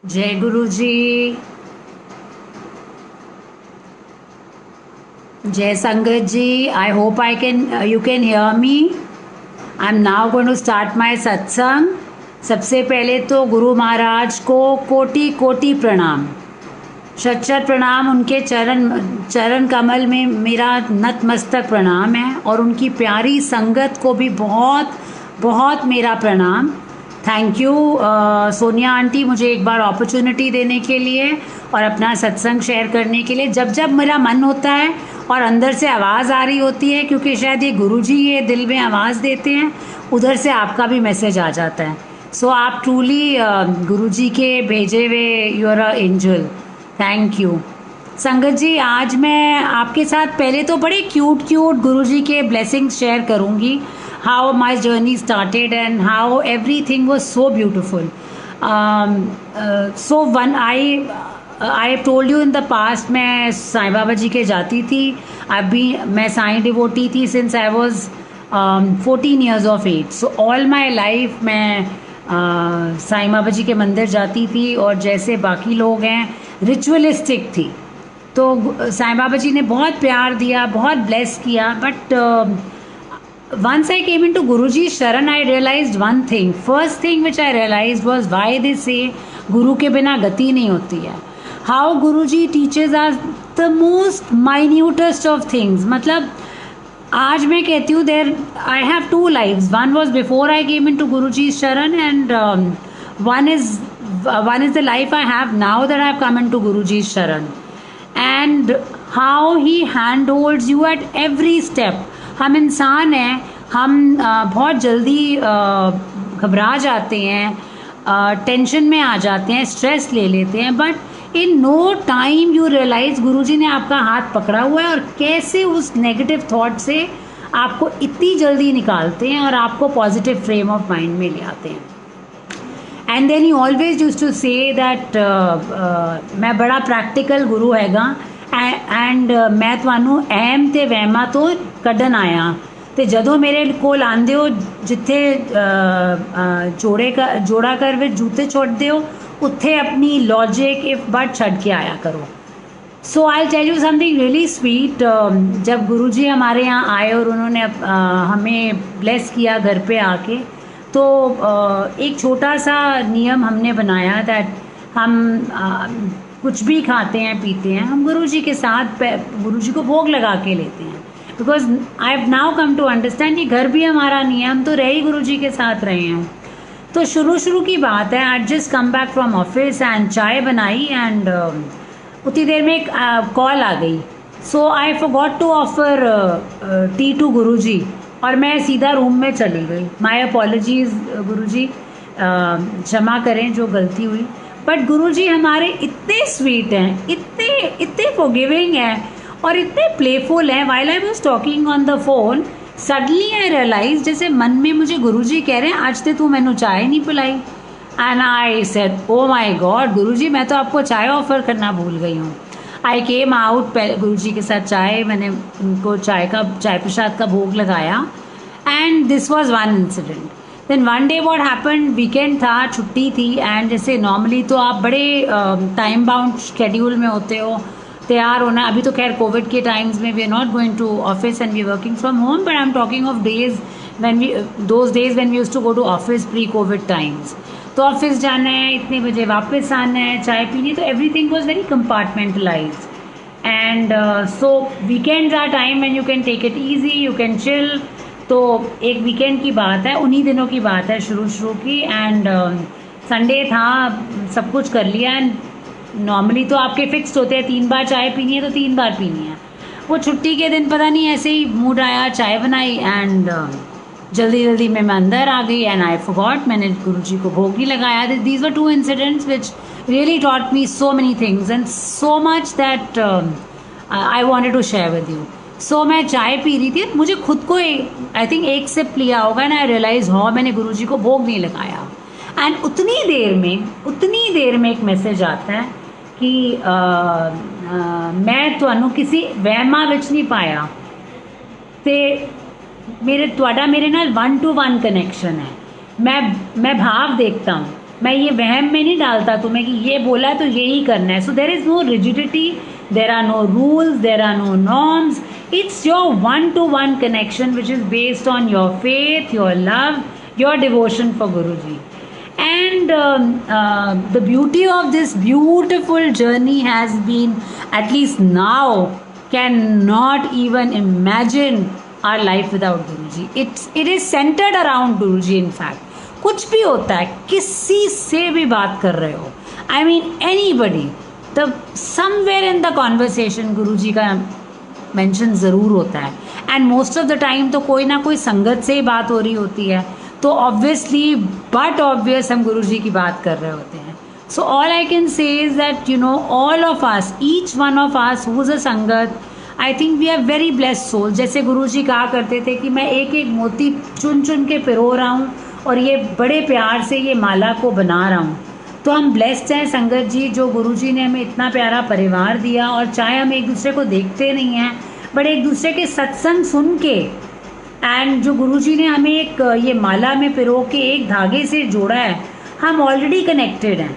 जय गुरु जी। जय संगत जी। I hope I can you can hear me. I am now going to start my सत्संग। सबसे पहले तो गुरु महाराज को कोटि कोटि प्रणाम, शत शत प्रणाम। उनके चरण चरण कमल में मेरा नतमस्तक प्रणाम है और उनकी प्यारी संगत को भी बहुत बहुत मेरा प्रणाम। थैंक यू सोनिया आंटी, मुझे एक बार अपॉर्चुनिटी देने के लिए और अपना सत्संग शेयर करने के लिए। जब जब मेरा मन होता है और अंदर से आवाज़ आ रही होती है, क्योंकि शायद ये गुरुजी ये दिल में आवाज़ देते हैं, उधर से आपका भी मैसेज आ जाता है। सो आप ट्रूली गुरुजी के भेजे हुए you are a angel. Thank you Sangat ji. आज मैं आपके साथ पहले तो बड़े क्यूट क्यूट गुरुजी के ब्लेसिंग्स शेयर करूंगी, how my journey started and how everything was so beautiful. So one I told you in the past, मैं साईं बाबा जी के जाती थी। अभी मैं साईं डिवोटी थी since I was 14 years of age. So all my life मैं साईं बाबा जी के मंदिर जाती थी और जैसे बाकी लोग हैं रिचुअलिस्टिक थी। तो साईं बाबा जी ने बहुत प्यार दिया, बहुत ब्लेस किया। But once I came into Guruji's Sharan, I realized one thing. First thing which I realized was why they say Guru के बिना गति नहीं होती है. How Guruji teaches us the most minutest of things. मतलब आज मैं कहती हूँ there I have two lives. One was before I came into Guruji's Sharan and one is the life I have now that I have come into Guruji's Sharan. And how he handholds you at every step. हम इंसान हैं, हम बहुत जल्दी घबरा जाते हैं, tension में आ जाते हैं, स्ट्रेस ले लेते हैं, but in no time you realise Guruji ने आपका हाथ पकड़ा हुआ है और कैसे उस नेगेटिव थॉट से आपको इतनी जल्दी निकालते हैं और आपको पॉजिटिव फ्रेम ऑफ माइंड में ले आते हैं। And then he always use to say that मैं बड़ा प्रैक्टिकल गुरु हैगा एंड मैं ਤੁਹਾਨੂੰ ਅਹਿਮ ਤੇ ਵਹਿਮਾਂ ਤੋਂ ਕੱਢਣ ਆਇਆ ਤੇ ਜਦੋਂ ਮੇਰੇ ਕੋਲ ਆਂਦੇ ਹੋ ਜਿੱਥੇ ਜੋੜਾ ਕਰ ਵਿੱਚ ਜੂਤੇ ਛੋੜਦੇ ਹੋ ਉੱਥੇ ਆਪਣੀ लॉजिक इफ बट छड़ के आया करो। So I tell you something really sweet. जब गुरुजी हमारे यहाँ आए और उन्होंने हमें ब्लेस किया घर पे आके, तो एक छोटा सा नियम हमने बनाया दैट हम कुछ भी खाते हैं पीते हैं, हम गुरुजी के साथ गुरुजी को भोग लगा के लेते हैं। Because I have now come to understand कि घर भी हमारा नहीं है, हम तो रहे ही गुरुजी के साथ रहे हैं। तो शुरू की बात है, I just come back from office and चाय बनाई एंड उतनी देर में एक कॉल आ गई। So I forgot to offer tea to Guruji और मैं सीधा रूम में चली गई। माई अपॉलॉजीज गुरुजी, क्षमा करें जो गलती हुई। बट गुरुजी हमारे इतने स्वीट हैं, इतने फॉरगिविंग हैं और इतने प्लेफुल हैं। While I was talking on the phone, suddenly I realise जैसे मन में मुझे गुरुजी कह रहे हैं आज ते तू मैनू चाय नहीं पिलाई। And I said oh my God Guruji, मैं तो आपको चाय ऑफर करना भूल गई हूँ। आई केम आउट गुरुजी के साथ चाय, मैंने उनको चाय प्रसाद का भोग लगाया and this was one incident. Then one day what happen, weekend था, छुट्टी थी एंड जैसे नॉर्मली तो आप बड़े टाइम बाउंड शेड्यूल में होते हो, तैयार होना। अभी तो खैर कोविड के टाइम्स में we are not going to office and we are working from home, but I am talking of days when we those days when we used to go to office pre Covid times. तो office जाना है, इतने बजे वापस आना है, चाय पीनी, तो everything was very compartmentalised. And so weekends are time when you can take it easy, you can chill. तो एक वीकेंड की बात है, उन्हीं दिनों की बात है शुरू की। एंड संडे था, सब कुछ कर लिया एंड नॉर्मली तो आपके फिक्स्ड होते हैं 3 बार चाय पीनी है तो 3 बार पीनी है। वो छुट्टी के दिन पता नहीं ऐसे ही मूड आया, चाय बनाई एंड जल्दी में मैं अंदर आ गई एंड आई फॉरगॉट, मैंने गुरुजी को भोग नहीं लगाया। These were 2 incidents which really taught me so many things and so much that I wanted to share with you. So मैं चाय पी रही थी, मुझे खुद को आई थिंक एक सिप लिया होगा एंड आई रियलाइज हाँ मैंने गुरुजी को भोग नहीं लगाया। एंड उतनी देर में एक मैसेज आता है कि मैं ਤੁਹਾਨੂੰ किसी ਵਹਿਮਾਂ ਵਿੱਚ नहीं पाया ਤੇ मेरे ਨਾਲ 1-to-1 कनैक्शन है। मैं भाव देखता हूँ मैं ये वहम में नहीं डालता तुम्हें कि ये बोला है तो यही करना है. So there is no rigidity, there are no rules, there are no norms. It's your one-to-one connection which is based on your faith, your love, your devotion for Guruji. And the beauty of this beautiful journey has been, at least now, cannot even imagine our life without Guruji. It is centered around Guruji in fact. कुछ भी होता है, किसी से भी बात कर रहे हो, I mean anybody, the somewhere in the conversation गुरुजी का मेंशन ज़रूर होता है. And most of the time तो कोई ना कोई संगत से ही बात हो रही होती है, तो ऑब्वियसली बट ऑब्वियस हम गुरुजी की बात कर रहे होते हैं. So all I can say is that you know all of us, each one of us who is a sangat, I think we are very blessed soul. जैसे गुरुजी कहा करते थे कि मैं एक एक मोती चुन चुन के पिरो रहा हूँ और ये बड़े प्यार से ये माला को बना रहा हूँ. तो हम ब्लेस्ड हैं संगत जी, जो गुरुजी ने हमें इतना प्यारा परिवार दिया. और चाहे हम एक दूसरे को देखते नहीं हैं, बट एक दूसरे के सत्संग सुन के, एंड जो गुरुजी ने हमें एक ये माला में पिरो के एक धागे से जोड़ा है, हम ऑलरेडी कनेक्टेड हैं.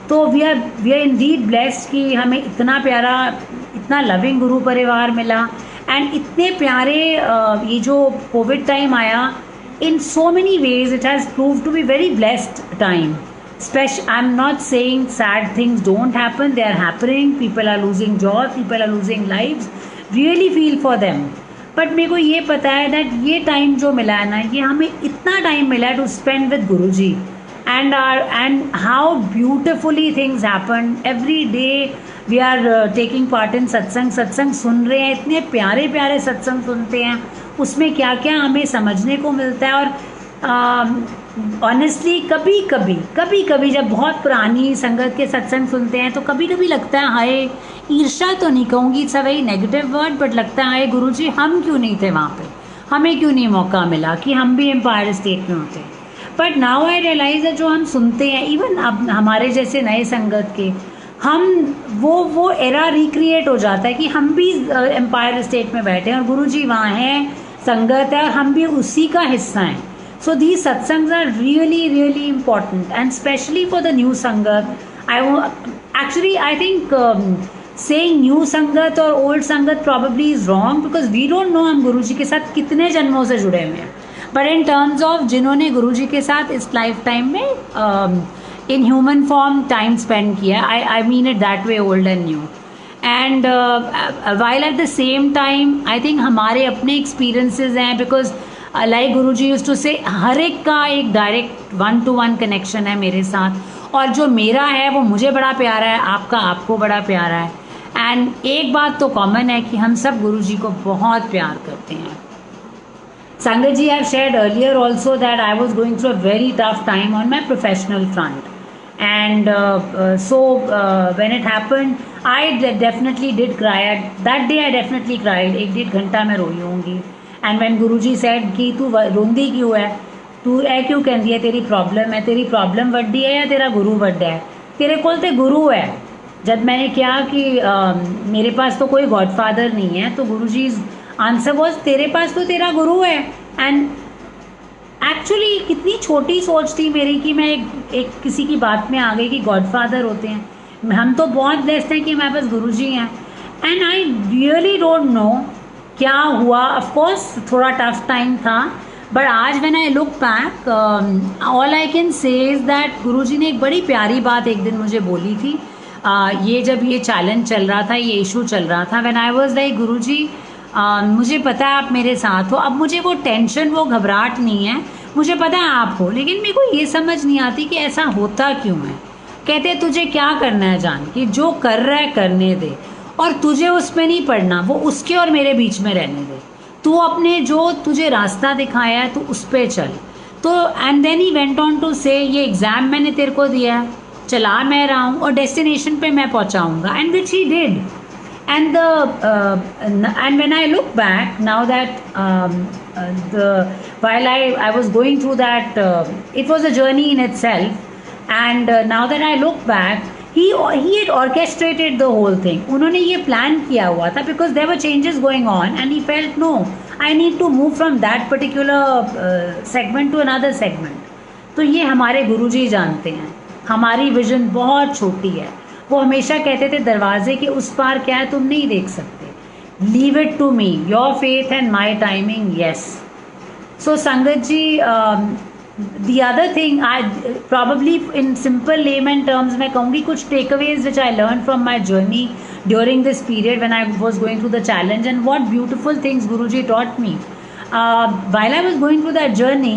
तो वी आर इंडीड ब्लेस्ड कि हमें इतना प्यारा, इतना लविंग गुरु परिवार मिला. एंड इतने प्यारे ये जो कोविड टाइम आया, in so many ways it has prove to be very blessed time. I'm not saying sad things don't happen, they are happening, people are losing jobs, people are losing lives, really feel for them. But मेरे को ये पता है that ये time जो मिला है ना, ये हमें इतना टाइम मिला है to spend with Guruji, and how beautifully things happen every day. We are taking part in सत्संग सुन रहे हैं, इतने प्यारे प्यारे सत्संग सुनते हैं, उसमें क्या क्या हमें समझने को मिलता है. और ऑनेस्टली कभी कभी जब बहुत पुरानी संगत के सत्संग सुनते हैं तो कभी कभी लगता है हाय, ईर्ष्या तो नहीं कहूँगी, it's a very negative word, but लगता है हाय गुरुजी हम क्यों नहीं थे वहाँ पे, हमें क्यों नहीं मौका मिला कि हम भी एम्पायर स्टेट में होते. बट नाउ आई रियलाइज जो हम सुनते हैं, इवन अब हमारे जैसे नए संगत के, हम वो एरा रिक्रिएट हो जाता है कि हम भी एम्पायर स्टेट में बैठे हैं और गुरुजी वहाँ हैं, संगत है और हम भी उसी का हिस्सा हैं. So these satsangs are really important, and especially for the new sangat. I think saying new sangat or old sangat probably is wrong, because we don't know हम गुरुजी के साथ कितने जन्मों से जुड़े हुए हैं. But in terms of जिन्होंने गुरुजी के साथ इस लाइफ टाइम में in human form time spend किया, I mean it that way, old and new. And while at the same time I think हमारे अपने experiences हैं, because like Guruji used to say हर एक का एक डायरेक्ट one-to-one कनेक्शन है मेरे साथ, और जो मेरा है वो मुझे बड़ा प्यारा है, आपका आपको बड़ा प्यारा है. एंड एक बात तो कॉमन है कि हम सब गुरुजी को बहुत प्यार करते हैं. संगत जी, I have shared earlier also that I was going through a very tough time on my professional front, and so when it happened I definitely did cry. That day I definitely cried. 1-1.5 घंटा मैं रोई होंगी. And when Guruji said कि तू रोंदी क्यों है, तू ऐ क्यों कहती है, तेरी प्रॉब्लम है, तेरी प्रॉब्लम वड्डी है या तेरा गुरु वड्डा है, तेरे कोल ते गुरु है. जब मैंने कहा कि मेरे पास तो कोई गॉडफादर नहीं है, तो गुरुजी आंसर वॉज तेरे पास तो तेरा गुरु है. एंड एक्चुअली कितनी छोटी सोच थी मेरी कि मैं एक किसी की बात में आ गई कि गॉडफादर होते हैं. हम तो बहुत ब्लेस्ड हैं कि हमारे पास गुरुजी हैं. And I really don't know क्या हुआ. ऑफकोर्स थोड़ा टफ टाइम था, बट आज when I look back, all I can say is that Guruji ने एक बड़ी प्यारी बात एक दिन मुझे बोली थी. ये जब ये चैलेंज चल रहा था, ये इशू चल रहा था, व्हेन आई वाज लाइक गुरुजी मुझे पता है आप मेरे साथ हो, अब मुझे वो टेंशन, वो घबराहट नहीं है, मुझे पता है आप हो, लेकिन मेरे को ये समझ नहीं आती कि ऐसा होता क्यों है. कहते तुझे क्या करना है जान, कि जो कर रहा है करने दे, और तुझे उसमें नहीं पड़ना, वो उसके और मेरे बीच में रहने दे. तू अपने जो तुझे रास्ता दिखाया है, तू उस पर चल. तो and then he went on to say, ये एग्ज़ाम मैंने तेरे को दिया है, चला मैं रहा हूँ और डेस्टिनेशन पे मैं पहुँचाऊँगा. And which he did. And when I look back now that while I was going through that, it was a journey in itself, and now that I look back, he had orchestrated the whole thing. उन्होंने ये plan किया हुआ था, because there were changes going on and he felt no, I need to move from that particular segment to another segment. तो ये हमारे गुरुजी जानते हैं. हमारी विजन बहुत छोटी है। वो हमेशा कहते थे दरवाजे के उस पार क्या है तुम नहीं देख सकते, leave it to me, your faith and my timing, yes. So Sangat ji, the other thing, I probably in simple layman terms मैं कहूँगी कुछ takeaways which I learned from my journey during this period when I was going through the challenge, and what beautiful things Guruji taught me. While I was going through that journey,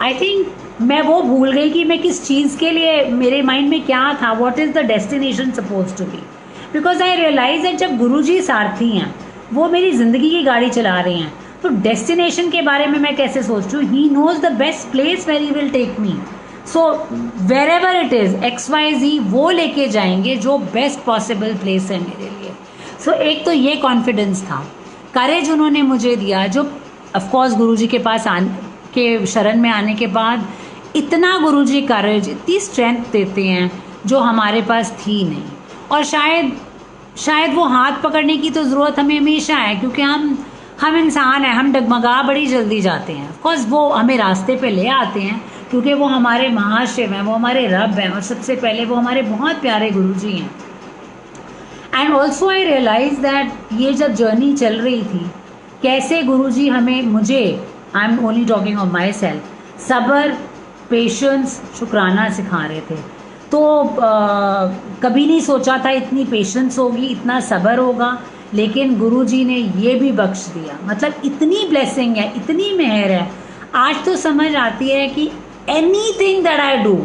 I think मैं वो भूल गई कि मैं किस चीज़ के लिए, मेरे माइंड में क्या था, what is the destination supposed to be, because I realized that जब गुरुजी सारथी हैं, वो मेरी ज़िंदगी की गाड़ी चला रहे हैं, तो डेस्टिनेशन के बारे में मैं कैसे सोचती हूँ। He knows the best place where he will take me, so wherever it is XYZ वो लेके जाएंगे जो बेस्ट पॉसिबल प्लेस है मेरे लिए। सो एक तो ये कॉन्फिडेंस था, करेज उन्होंने मुझे दिया, जो ऑफकोर्स गुरुजी के पास के शरण में आने के बाद इतना गुरुजी करेज, इतनी स्ट्रेंथ देते हैं जो हमारे पास थी नहीं। और शायद वो हाथ पकड़ने की तो ज़रूरत हमें हमेशा है, क्योंकि हम इंसान हैं, हम डगमगा बड़ी जल्दी जाते हैं। ऑफकोर्स वो हमें रास्ते पे ले आते हैं, क्योंकि वो हमारे महाशिव हैं, वो हमारे रब हैं, और सबसे पहले वो हमारे बहुत प्यारे गुरुजी हैं। And also I realise that ये जब जर्नी चल रही थी, कैसे गुरुजी मुझे I am only talking of myself, सब्र, पेशेंस, शुक्राना सिखा रहे थे। तो कभी नहीं सोचा था इतनी पेशेंस होगी, इतना सब्र होगा, लेकिन गुरुजी ने ये भी बख्श दिया। मतलब इतनी ब्लेसिंग है, इतनी मेहर है। आज तो समझ आती है कि anything that I do,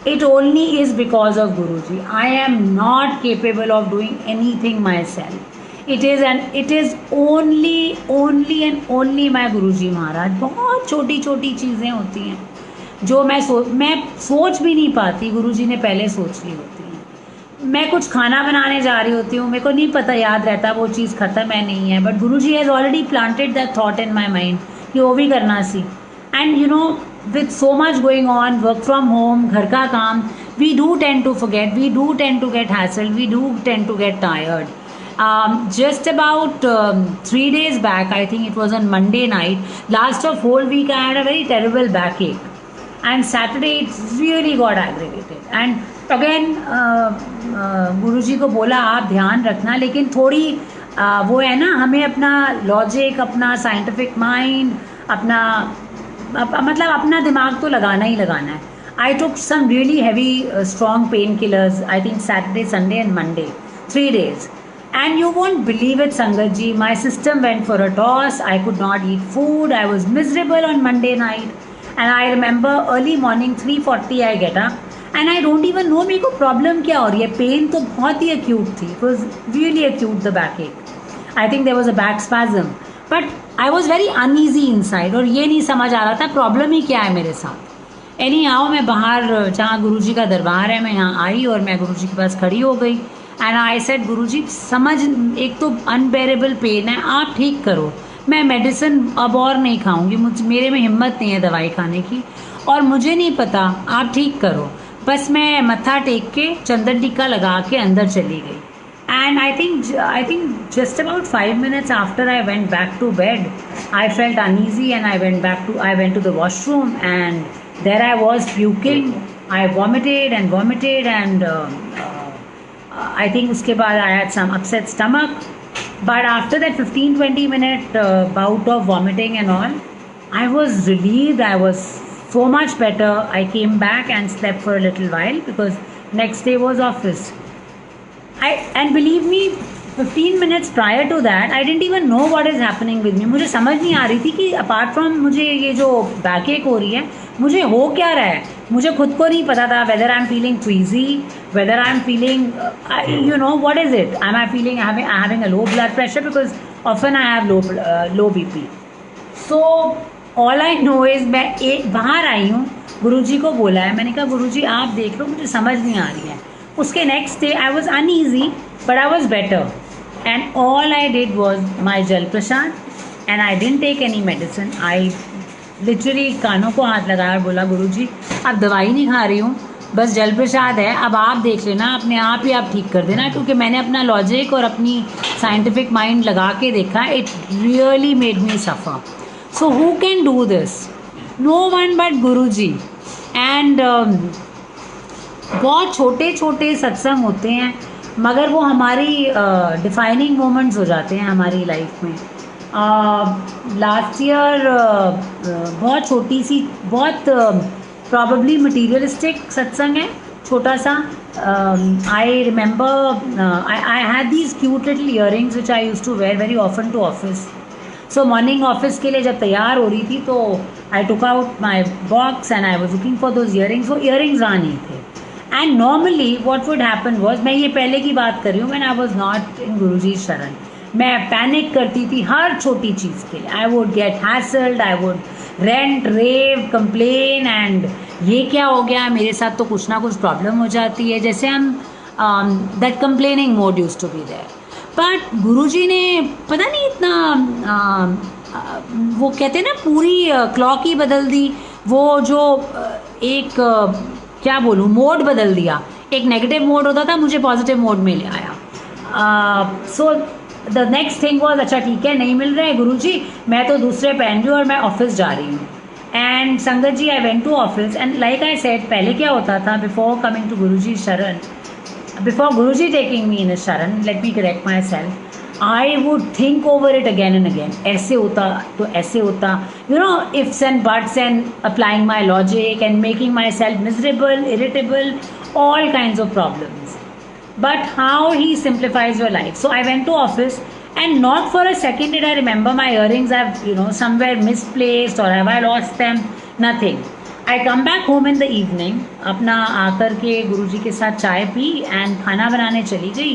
it only is because of Guruji. I am not capable of doing anything my self, it is only and only my Guruji Maharaj. बहुत छोटी छोटी चीज़ें होती हैं जो मैं सोच भी नहीं पाती, गुरुजी ने पहले सोच ली होती है। मैं कुछ खाना बनाने जा रही होती हूँ, मेरे को नहीं पता, याद रहता वो चीज़ ख़त्म है नहीं है, but Guruji has already planted that thought in my mind कि वो भी करना सी। And you know, with so much going on, work from home, घर का काम, we do tend to forget, we do tend to get hassle, we do tend to get tired. Just about 3 days back, I think it was on Monday night, last of whole week I had a very terrible backache, and Saturday it really got aggravated. And again गुरुजी को बोला आप ध्यान रखना, लेकिन थोड़ी वो है ना, हमें अपना लॉजिक, अपना साइंटिफिक माइंड, मतलब अपना दिमाग तो लगाना ही लगाना है. I took some really heavy strong painkillers, I think Saturday, Sunday and Monday, 3 days. And you won't believe it, Sangat ji, my system went for a toss. I could not eat food. I was miserable on Monday night. And I remember early morning 3:40 I get up. And I don't even know मेरे को problem क्या हो रही है. Pain तो बहुत ही acute थी. It was really acute, the backache. I think there was a back spasm. But I was very uneasy inside. और ये नहीं समझ आ रहा था problem ही क्या है मेरे साथ. Anyhow, मैं बाहर जहाँ गुरुजी का दरबार है, मैं यहाँ आई और मैं गुरुजी के पास खड़ी हो गई. एंड आई सेड गुरुजी, समझ, एक तो अनबेरेबल पेन है, आप ठीक करो, मैं मेडिसिन अब और नहीं खाऊंगी, मेरे में हिम्मत नहीं है दवाई खाने की, और मुझे नहीं पता, आप ठीक करो. बस मैं मत्था टेक के चंदन टीका लगा के अंदर चली गई. And I think just about 5 minutes after I went back to bed, I felt uneasy and I went to the washroom and there I was puking. I vomited and I think उसके बाद I had some upset stomach, but after that 15-20 minute bout of vomiting and all, I was relieved. I was so much better. I came back and slept for a little while because next day was office. And believe me, 15 minutes prior to that, I didn't even know what is happening with me. मुझे समझ नहीं आ रही थी कि apart from मुझे ये जो बैकएक हो रही है, मुझे हो क्या रहा है. मुझे खुद को नहीं पता था whether I'm feeling queasy, whether I'm feeling, what is it? Am I feeling having a low blood pressure, because often I have low BP. So all I know is मैं बाहर आई हूँ, गुरुजी को बोला है, मैंने कहा गुरुजी आप देख लो, मुझे समझ नहीं आ रही है. उसके next day I was uneasy, but I was better. And all I did was my जल प्रसाद, and I didn't take any medicine. I literally कानों को हाथ लगाया और बोला गुरुजी अब दवाई नहीं खा रही हूँ, बस जल प्रसाद है, अब आप देख लेना, अपने आप ही आप ठीक कर देना. क्योंकि मैंने अपना लॉजिक और अपनी साइंटिफिक माइंड लगा के देखा, it really made me suffer. So who can do this? No one but Guruji. एंड बहुत छोटे छोटे सत्संग होते हैं, मगर वो हमारी डिफाइनिंग मोमेंट्स हो जाते हैं हमारी लाइफ में। लास्ट ईयर बहुत छोटी सी, बहुत प्रॉबली मटीरियलिस्टिक सत्संग है, छोटा सा। I remember I had these cute little earrings which I use to wear very often to office. So morning office के लिए जब तैयार हो रही थी तो I took out my box and I was looking for those earrings. वो earrings आ नहीं थे। And normally what would happen was, मैं ये पहले की बात कर रही हूँ, when I was not in Guruji शरण, मैं पैनिक करती थी हर छोटी चीज़ के लिए। I would get hassled, I would rant, rave, complain, and ये क्या हो गया, मेरे साथ तो कुछ ना कुछ प्रॉब्लम हो जाती है, जैसे हम that complaining mode use to be there. But Guruji ने पता नहीं इतना वो कहते हैं ना, पूरी क्लॉक ही बदल दी। वो जो एक क्या बोलूँ, मोड बदल दिया। एक नेगेटिव मोड होता था, मुझे पॉजिटिव मोड में ले आया। So the next thing was, अच्छा ठीक है नहीं मिल रहे हैं गुरुजी, मैं तो दूसरे पहन रही हूँ और मैं ऑफिस जा रही हूँ। And sangat ji, I went to office and like I said, पहले क्या होता था, बिफोर कमिंग टू गुरुजी शरण, before Guruji taking me in his sharan, let me correct myself, I would think over it again and again. ऐसे होता तो ऐसे होता, you know, ifs and buts and applying my logic and making myself miserable, irritable, all kinds of problems. But how he simplifies your life. So I went to office and not for a second did I remember my earrings have, you know, somewhere misplaced or have I lost them. Nothing. I come back home in the evening, अपना आकर के गुरुजी के साथ चाय P and खाना बनाने चली गई।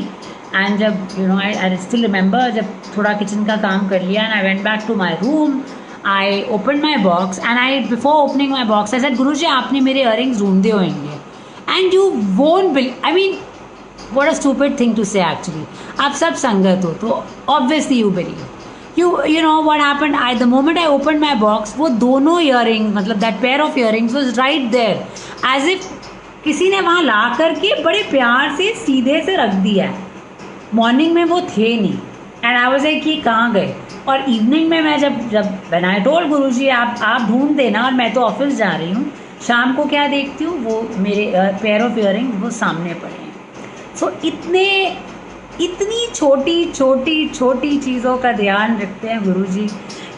एंड जब you know I still remember, जब थोड़ा किचन का काम कर लिया and I went back to my room, I open my box and I before opening my box I said, Guruji आपने मेरे इयरिंग्स ढूंढे होंगे। And you won't believe, I mean what a stupid thing to say actually. आप सब संगत हो तो obviously you believe. You know what happened, the moment I opened my box, वो दोनों earrings, मतलब that pair of earrings was right there, as if किसी ने वहाँ ला करके बड़े प्यार से सीधे से रख दिया है। मॉर्निंग में वो थे नहीं एंड आई वाज लाइक, ये कहाँ गए। और इवनिंग में मैं जब व्हेन आई टोल्ड गुरुजी आप ढूंढ देना और मैं तो ऑफिस जा रही हूँ, शाम को क्या देखती हूँ, वो मेरे पेयर ऑफ इयरिंग्स वो सामने पड़े हैं। सो इतनी छोटी छोटी छोटी चीज़ों का ध्यान रखते हैं गुरुजी।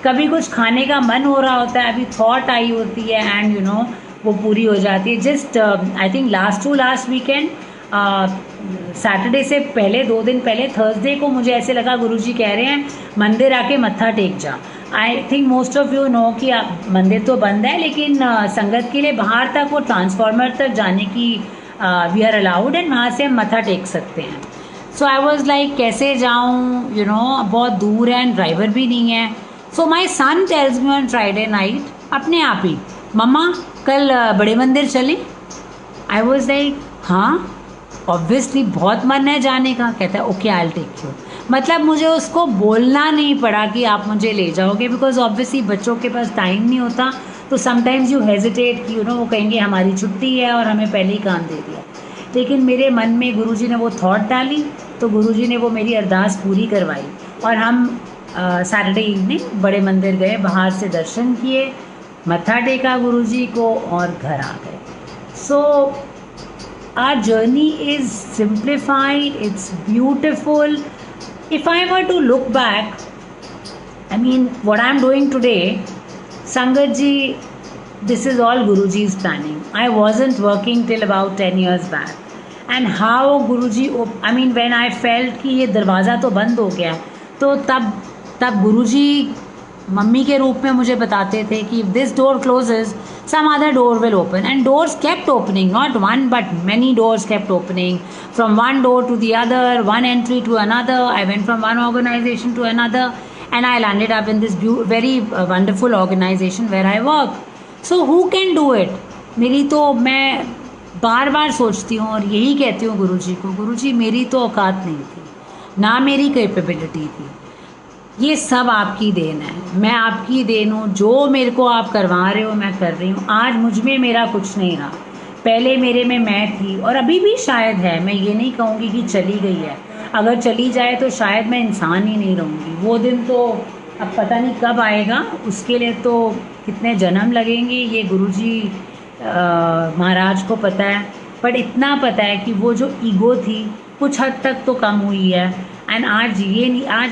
कभी कुछ खाने का मन हो रहा होता है, अभी थॉट आई होती है एंड यू नो वो पूरी हो जाती है। Just I think last weekend, Saturday से पहले 2 दिन पहले थर्सडे को मुझे ऐसे लगा गुरुजी कह रहे हैं मंदिर आके मत्था टेक जा। I think most of you know कि मंदिर तो बंद है, लेकिन संगत के लिए बाहर तक वो ट्रांसफार्मर तक जाने की वी आर अलाउड एंड वहाँ से हम मत्था टेक सकते हैं। सो आई वॉज लाइक कैसे जाऊँ, यू नो बहुत दूर है एंड ड्राइवर भी नहीं है। So my son tells me on Friday night अपने आप ही, मम्मा कल बड़े मंदिर चलें। आई वॉज लाइक हाँ ऑब्वियसली बहुत मन है जाने का। कहता है okay I will take you. मतलब मुझे उसको बोलना नहीं पड़ा कि आप मुझे ले जाओगे, बिकॉज ऑब्वियसली बच्चों के पास टाइम नहीं होता, तो समटाइम्स यू हेजिटेट कि यू नो वो कहेंगे हमारी छुट्टी है और हमें पहले ही काम दे दिया। लेकिन मेरे मन में गुरुजी ने वो थॉट डाली, तो गुरुजी ने वो मेरी अरदास पूरी करवाई और हम सैटरडे इवनिंग बड़े मंदिर गए, बाहर से दर्शन किए, मत्था टेका गुरुजी को और घर आ गए। सो our journey is simplified, it's beautiful. If I were to look back, I mean what I'm doing today, Sangat ji, this is all Guruji's planning. I wasn't working till about 10 years back. And how Guruji, I mean when I felt कि ये दरवाज़ा तो बंद हो गया, तो तब गुरुजी mummy के रूप में मुझे बताते थे कि if this door closes, some other door will open. And doors kept opening, not one but many doors kept opening, from one door to the other, one entry to another. I went from one organization to another and I landed up in this very wonderful organization where I work. So who can do it? मेरी तो मैं बार बार सोचती हूँ और यही कहती हूँ गुरुजी को, गुरुजी मेरी तो औकात नहीं थी, ना मेरी कैपेबिलिटी थी, ये सब आपकी देन है, मैं आपकी देन हूँ, जो मेरे को आप करवा रहे हो मैं कर रही हूँ। आज मुझ में मेरा कुछ नहीं रहा, पहले मेरे में मैं थी और अभी भी शायद है, मैं ये नहीं कहूँगी कि चली गई है, अगर चली जाए तो शायद मैं इंसान ही नहीं रहूँगी। वो दिन तो अब पता नहीं कब आएगा, उसके लिए तो कितने जन्म लगेंगे ये गुरुजी महाराज को पता है। बट इतना पता है कि वो जो ईगो थी कुछ हद तक तो कम हुई है। एंड आज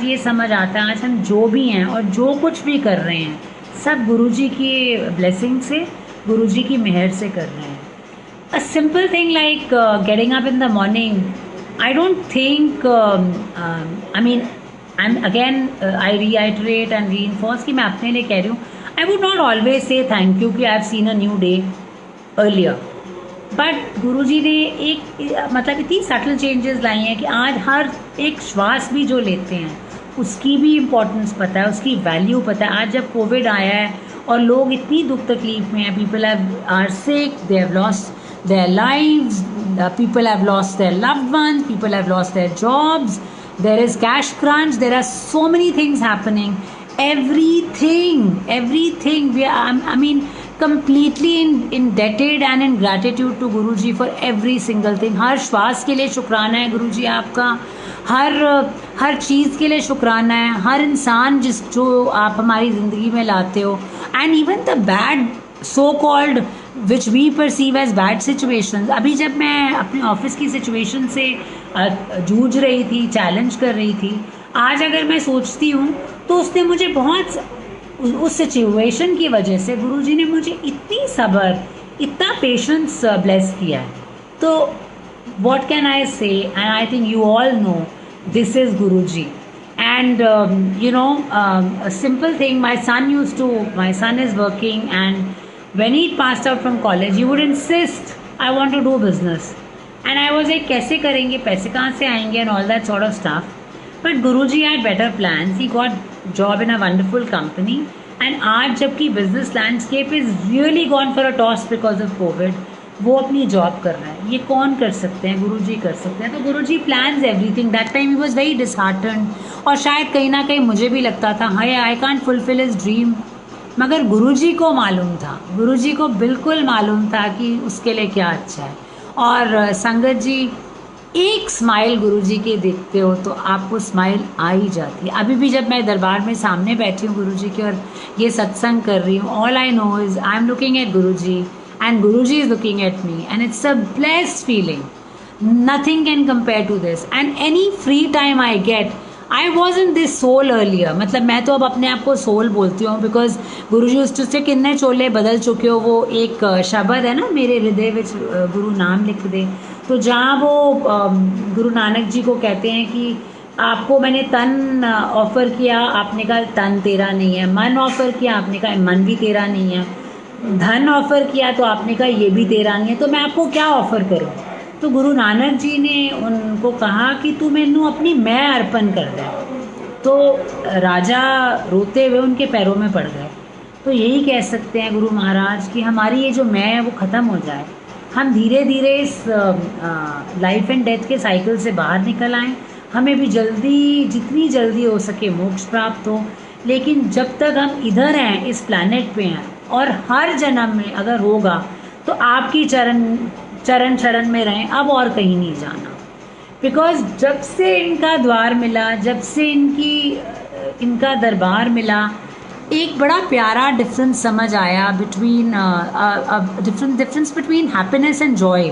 ये समझ आता है, आज हम जो भी हैं और जो कुछ भी कर रहे हैं सब गुरुजी की ब्लेसिंग से, गुरुजी की मेहर से कर रहे हैं। A simple thing like getting up in the morning, I don't think, I mean, I'm again, I reiterate and reinforce कि मैं अपने लिए कह रही हूँ, I would not always say thank you कि I've seen a new day earlier. But Guruji ने एक मतलब इतनी सटल चेंजेस लाई हैं कि आज हर एक श्वास भी जो लेते हैं उसकी भी इम्पोर्टेंस पता है, उसकी वैल्यू पता है। आज जब कोविड आया है और लोग इतनी दुख तकलीफ में हैं, people are sick, they have lost their lives, people have lost their loved ones, people have lost their jobs, there is cash crunch, there are so many things happening, everything we are, I mean completely indebted and in gratitude to Guruji for every single thing. हर श्वास के लिए शुक्राना है गुरुजी आपका, हर चीज़ के लिए शुक्राना है, हर इंसान जो आप हमारी ज़िंदगी में लाते हो, and even the bad so called which we perceive as bad situation. अभी जब मैं अपने ऑफिस की सिचुएशन से जूझ रही थी, चैलेंज कर रही थी, आज अगर मैं सोचती हूँ तो उसने मुझे बहुत, उस सिचुएशन की वजह से गुरुजी ने मुझे इतनी सब्र, इतना पेशेंस ब्लेस किया है। तो what can I say, and I think you all know this is Guruji. And a simple thing, my son is working, and when he passed out from college he would insist, I want to do business, and I was like कैसे करेंगे, पैसे कहाँ से आएंगे, and all that sort of stuff. But Guruji had better plans. He got job in a wonderful company, and आज जबकि business landscape is really gone for a toss because of COVID, वो अपनी जॉब कर रहा है। ये कौन कर सकते हैं? गुरुजी कर सकते हैं। तो Guruji plans everything. That time ही वाज वेरी डिसहार्टन्ड, और शायद कहीं ना कहीं मुझे भी लगता था हाय I can't fulfil his dream, मगर गुरुजी को मालूम था, गुरुजी को बिल्कुल मालूम था कि उसके लिए क्या अच्छा है। और संगत जी, एक स्माइल गुरुजी के देखते हो तो आपको स्माइल आ ही जाती है। अभी भी जब मैं दरबार में सामने बैठी हूँ गुरुजी के और ये सत्संग कर रही हूँ, all I know is I am looking at Guruji and Guruji is looking at me, and it's a blessed feeling. Nothing can compare to this. And any free time I get, I wasn't this soul earlier. मतलब मैं तो अब अपने आप को soul बोलती हूँ, because गुरुजी उससे से किन्ने चोले बदल चुके हो। वो एक शब्द है ना, मेरे हृदय विच गुरु नाम लिख दे, तो जहाँ वो गुरु नानक जी को कहते हैं कि आपको मैंने तन ऑफर किया, आपने कहा तन तेरा नहीं है, मन ऑफर किया, आपने कहा मन भी तेरा नहीं है, धन ऑफ़र किया तो आपने कहा ये भी तेरा नहीं है, तो मैं आपको क्या ऑफ़र करूं। तो गुरु नानक जी ने उनको कहा कि तू मैनू अपनी मैं अर्पण कर दे। तो राजा रोते हुए उनके पैरों में पड़ गए। तो यही कह सकते हैं गुरु महाराज कि हमारी ये जो मैं है वो ख़त्म हो जाए, हम धीरे धीरे इस लाइफ एंड डेथ के साइकिल से बाहर निकल आएँ, हमें भी जल्दी, जितनी जल्दी हो सके मोक्ष प्राप्त हो। लेकिन जब तक हम इधर हैं, इस प्लैनेट पे हैं, और हर जन्म में अगर होगा तो आपकी चरण शरण में रहें, अब और कहीं नहीं जाना। बिकॉज जब से इनका द्वार मिला, जब से इनका दरबार मिला, एक बड़ा प्यारा डिफरेंस समझ आया between difference between happiness and Joy.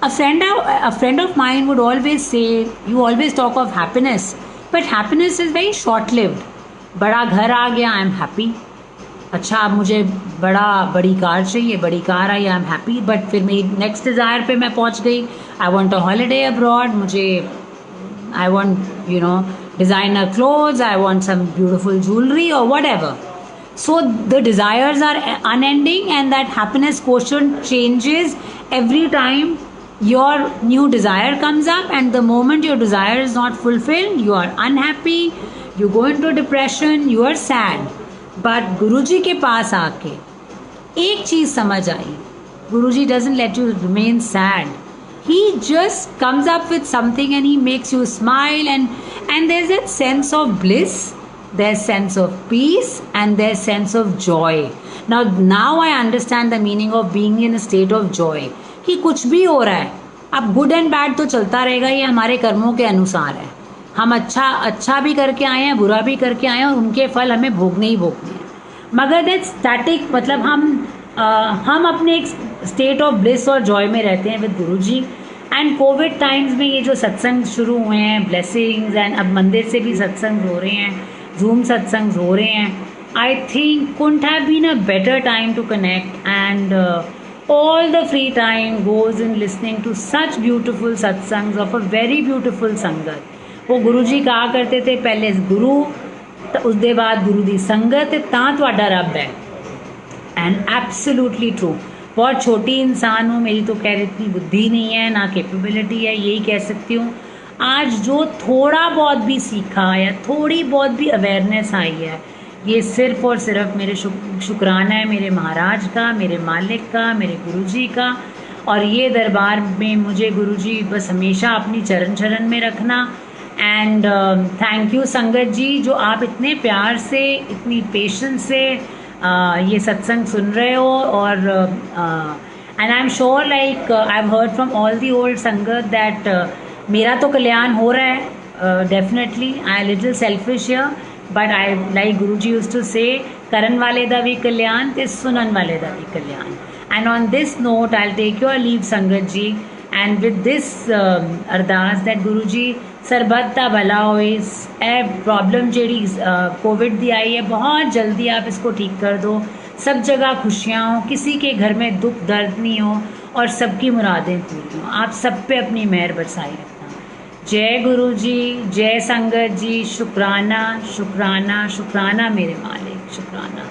A friend of mine would always say, you always talk of happiness, but happiness is very short lived. बड़ा घर आ गया, आई एम हैप्पी। अच्छा, अब मुझे बड़ी कार चाहिए, बड़ी कार आई, आई एम हैप्पी। बट फिर मेरी नेक्स्ट डिज़ायर पे मैं पहुंच गई, I want a holiday abroad, I want designer clothes, I want some beautiful jewellery और whatever. So the desires are unending, and that happiness quotient changes every time your new desire comes up, and the moment your desire is not fulfilled, you are unhappy, you go into depression, you are sad. But Guruji के पास आके एक चीज़ समझ आई, Guruji doesn't let you remain sad. He just comes up with something and he makes you smile, and there's that sense of bliss, there's sense of peace, and there's sense of joy. Now I understand the meaning of being in a state of joy. कि कुछ भी हो रहा है, अब good and bad तो चलता रहेगा, ये हमारे कर्मों के अनुसार है। हम अच्छा भी करके आए हैं, बुरा भी करके आए हैं, और उनके फल हमें भोगने ही भोगने हैं। मगर दैट स्टैटिक, मतलब हम अपने स्टेट ऑफ ब्लिस और जॉय में रहते हैं with Guruji. And Covid times में ये जो सत्संग शुरू हुए हैं, ब्लेसिंग्स, एंड अब मंदिर से भी सत्संग हो रहे हैं, जूम सत्संग हो रहे हैं, I think couldn't have been a better time to connect, and all the free time goes in listening to such beautiful satsangs of a very beautiful संगत। वो गुरु जी कहा करते थे पहले गुरु तो उसके बाद गुरु दी संगत तां तुहाडा रब है। And absolutely true. बहुत छोटी इंसान हूँ, मेरी तो खैर इतनी बुद्धि नहीं है ना कैपेबिलिटी है, यही कह सकती हूँ। आज जो थोड़ा बहुत भी सीखा या थोड़ी बहुत भी अवेयरनेस आई है, ये सिर्फ और सिर्फ मेरे शुक्राना है मेरे महाराज का, मेरे मालिक का, मेरे गुरुजी का। और ये दरबार में मुझे गुरुजी बस हमेशा अपनी चरण चरण में रखना। एंड थैंक यू संगत जी, जो आप इतने प्यार से, इतनी पेशेंस से ये सत्संग सुन रहे हो। और and I am sure like I have heard from all the old संगत दैट मेरा तो कल्याण हो रहा है definitely. I am little selfish here, but I like Guru ji used to से करन वाले दा भी कल्याण ते सुनन वाले दा भी कल्याण। And on this note I will take your leave sangat ji, and with this ardas that Guru ji सरबत दा भला होए। ए प्रॉब्लम जेड़ी कोविड दी आई है, बहुत जल्दी आप इसको ठीक कर दो, सब जगह खुशियाँ हो, किसी के घर में दुख दर्द नहीं हो, और सबकी मुरादें पूरी हों। आप सब पे अपनी मेहर बरसाई रखना। जय गुरु जी, जय संगत जी। शुक्राना शुक्राना शुक्राना मेरे मालिक, शुक्राना।